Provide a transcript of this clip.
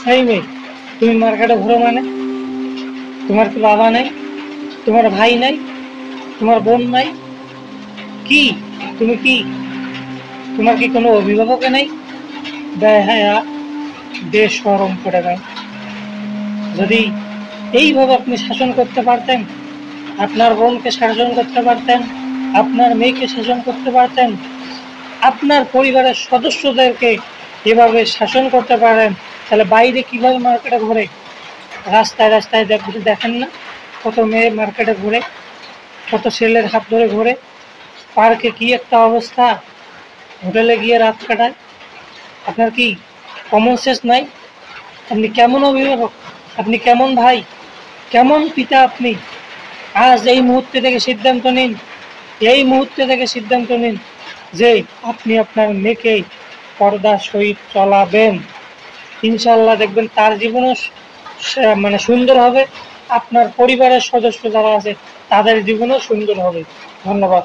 এই মেয়ে, তুমি মার্কেটে ঘুরো মানে? তোমার কি বাবা নেই? তোমার ভাই নাই? তোমার বোন নাই? কি তুমি কি? তোমার কি কোনো অভিভাবক নেই? বেহায়া, বেশরম করে দেয়। যদি এইভাবে আপনি শাসন করতে পারতেন, আপনার বোনকে শাসন করতে পারতেন, আপনার মেয়েকে শাসন করতে পারতেন, আপনার পরিবারের সদস্যদেরকে এভাবে শাসন করতে পারেন, তাহলে বাইরে কিভাবে মার্কেটে ঘুরে? রাস্তায় রাস্তায় দেখেন না কত মেয়ে মার্কেটে ঘুরে, কত ছেলের হাত ধরে ঘুরে, পার্কে কি একটা অবস্থা, হোটেলে গিয়ে রাত কাটায়। আপনার কি কমন সেন্স নাই? আপনি কেমন অভিভাবক? আপনি কেমন ভাই? কেমন পিতা আপনি? আজ এই মুহূর্তে থেকে সিদ্ধান্ত নিন, এই মুহূর্তে থেকে সিদ্ধান্ত নিন যে আপনি আপনার মেয়েকে পর্দার সহিত চলাবেন। ইনশাল্লাহ দেখবেন তার জীবনও মানে সুন্দর হবে, আপনার পরিবারের সদস্য যারা আছে তাদের জীবনও সুন্দর হবে। ধন্যবাদ।